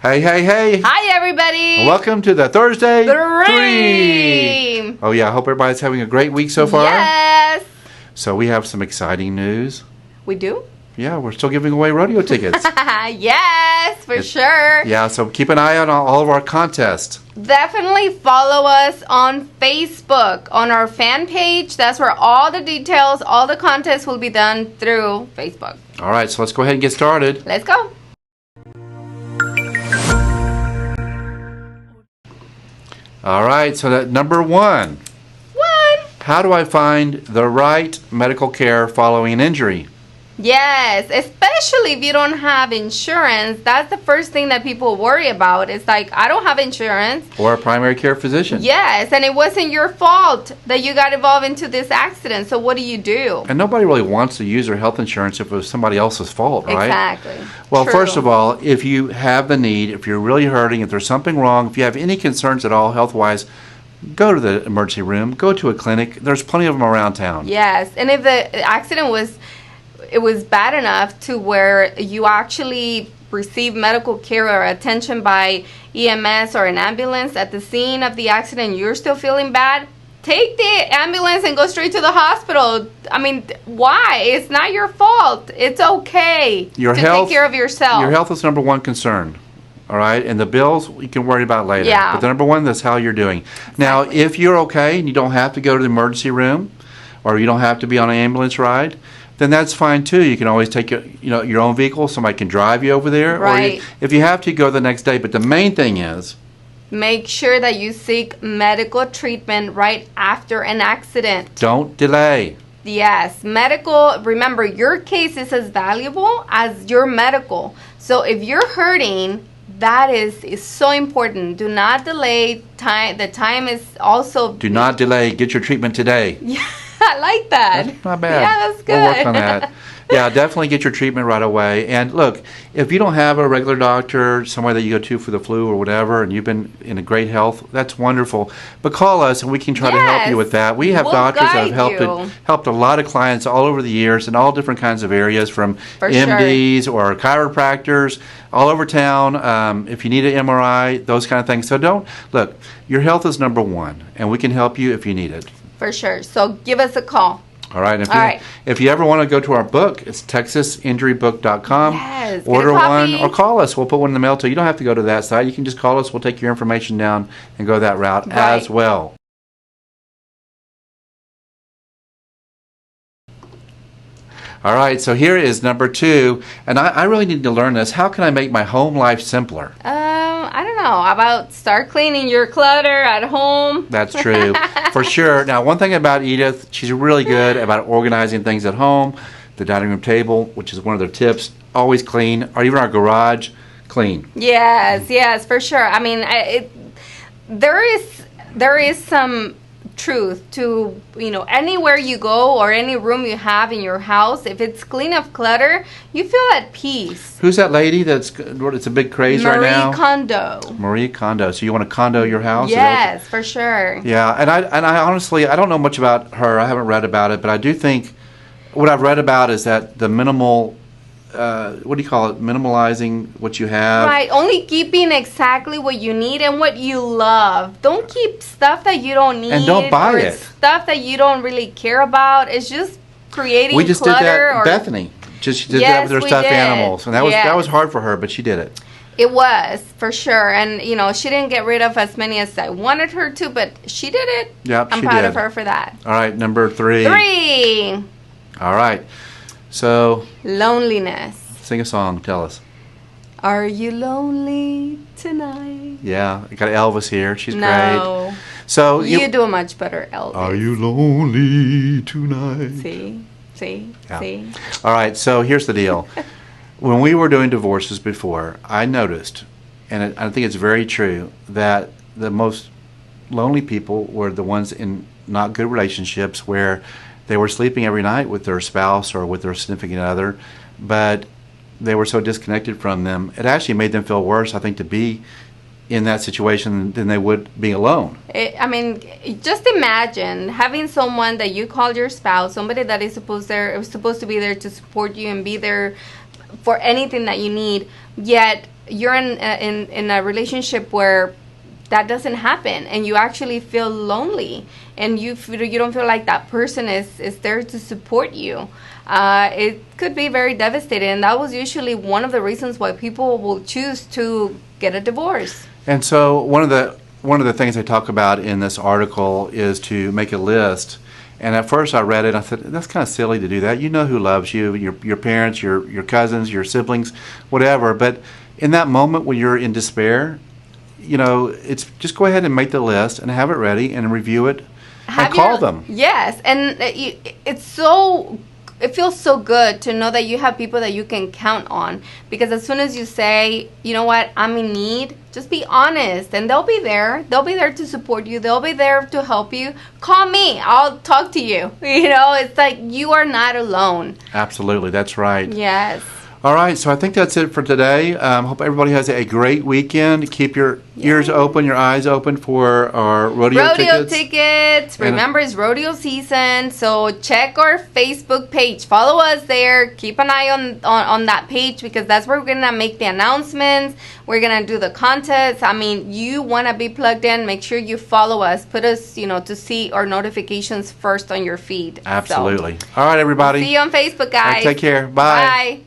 Hey, hey, hey. Hi, everybody. Welcome to the Thursday Dream. Oh, yeah. I hope everybody's having a great week so far. Yes. So we have some exciting news. We do? Yeah, we're still giving away rodeo tickets. Yes, for sure. Yeah, so keep an eye on all of our contests. Definitely follow us on Facebook, on our fan page. That's where all the details, all the contests will be done through Facebook. All right, so let's go ahead and get started. Let's go. All right, so that number one. How do I find the right medical care following an injury? Yes, especially if you don't have insurance. That's the first thing that people worry about. It's like, I don't have insurance. Or a primary care physician. Yes, and it wasn't your fault that you got involved into this accident. So what do you do? And nobody really wants to use their health insurance if it was somebody else's fault, right? Exactly. Well, True. first of all, if you have the need, if you're really hurting, if there's something wrong, if you have any concerns at all health-wise, go to the emergency room, go to a clinic. There's plenty of them around town. Yes, and if the accident was bad enough to where you actually receive medical care or attention by EMS or an ambulance at the scene of the accident, you're still feeling bad, take the ambulance and go straight to the hospital. I mean, why? It's not your fault. It's okay to take care of yourself. Your health is number one concern. All right, and the bills you can worry about later. Yeah. But the number one, that's how you're doing. Exactly. Now, if you're okay and you don't have to go to the emergency room, or you don't have to be on an ambulance ride, then that's fine too. You can always take your own vehicle. Somebody can drive you over there. Right. Or if you have to, go the next day. But the main thing is, make sure that you seek medical treatment right after an accident. don't delay. Yes, remember, your case is as valuable as your medical. So if you're hurting, that is so important. Do not delay time. The time is also... Do not delay. Get your treatment today. Yeah, I like that. That's not bad. Yeah, that's good. We'll work on that. Yeah, definitely get your treatment right away. And look, if you don't have a regular doctor, somewhere that you go to for the flu or whatever, and you've been in a great health, that's wonderful. But call us and we can try to help you with that. We have We'll doctors that have guide helped a lot of clients all over the years in all different kinds of areas, from For sure. MDs or chiropractors all over town. If you need an MRI, those kind of things. So look, your health is number one, and we can help you if you need it. For sure. So give us a call. All right. All right. If you ever want to go to our book, it's texasinjurybook.com. Yes, get a Order copy. one or call us. We'll put one in the mail to you. You don't have to go to that site. You can just call us. We'll take your information down and go that route as Right. well. All right. So here is number two. And I really need to learn this. How can I make my home life simpler? I don't know. About start cleaning your clutter at home. That's true, for sure. Now, one thing about Edith, she's really good about organizing things at home. The dining room table, which is one of their tips, always clean, or even our garage, clean. Yes, for sure. I mean, there is some truth to, anywhere you go or any room you have in your house, if it's clean of clutter, you feel at peace. Who's that lady it's a big craze right now? Marie Kondo. Marie Kondo. So you want to condo your house? Yes, for sure. Yeah, and I honestly, I don't know much about her. I haven't read about it, but I do think what I've read about is that the minimal, what do you call it? Minimalizing what you have. Right, only keeping exactly what you need and what you love. Don't keep stuff that you don't need. And don't buy or it. Stuff that you don't really care about. It's just creating We just clutter. did that. Or Bethany she did that Yes, with her we stuffed did. animals, and that was hard for her, but she did it. It was, for sure. And, she didn't get rid of as many as I wanted her to, but she did it. Yep, I'm she proud did. of her for that. All right, number three. 3, All right. So, loneliness. sing a song. Tell us. Are you lonely tonight? Yeah, I got Elvis here. She's great. No. So You do a much better, Elvis. Are you lonely tonight? See? Yeah. All right, so here's the deal. When we were doing divorces before, I noticed, and I think it's very true, that the most lonely people were the ones in not good relationships where they were sleeping every night with their spouse or with their significant other, but they were so disconnected from them. It actually made them feel worse, I think, to be in that situation than they would being alone. Just imagine having someone that you call your spouse, somebody that is supposed to be there to support you and be there for anything that you need, yet you're in a relationship where that doesn't happen, and you actually feel lonely, and you don't feel like that person is there to support you. It could be very devastating, and that was usually one of the reasons why people will choose to get a divorce. And so one of the things they talk about in this article is to make a list. And at first I read it, I said, that's kind of silly to do that. You know who loves you, your parents, your cousins, your siblings, whatever. But in that moment when you're in despair, it's just go ahead and make the list and have it ready and review it and call them. Yes, and it feels so good to know that you have people that you can count on, because as soon as you say, you know what, I'm in need, just be honest, and they'll be there. They'll be there to support you. They'll be there to help you. Call me. I'll talk to you. It's like you are not alone. Absolutely, that's right. Yes. All right, so I think that's it for today. Hope everybody has a great weekend. Keep your ears open, your eyes open for our rodeo tickets. Remember, it's rodeo season, so check our Facebook page. Follow us there. Keep an eye on that page, because that's where we're going to make the announcements. We're going to do the contest. I mean, you want to be plugged in. Make sure you follow us. Put us, to see our notifications first on your feed. Absolutely. So, all right, everybody. See you on Facebook, guys. All right, take care. Bye. Bye.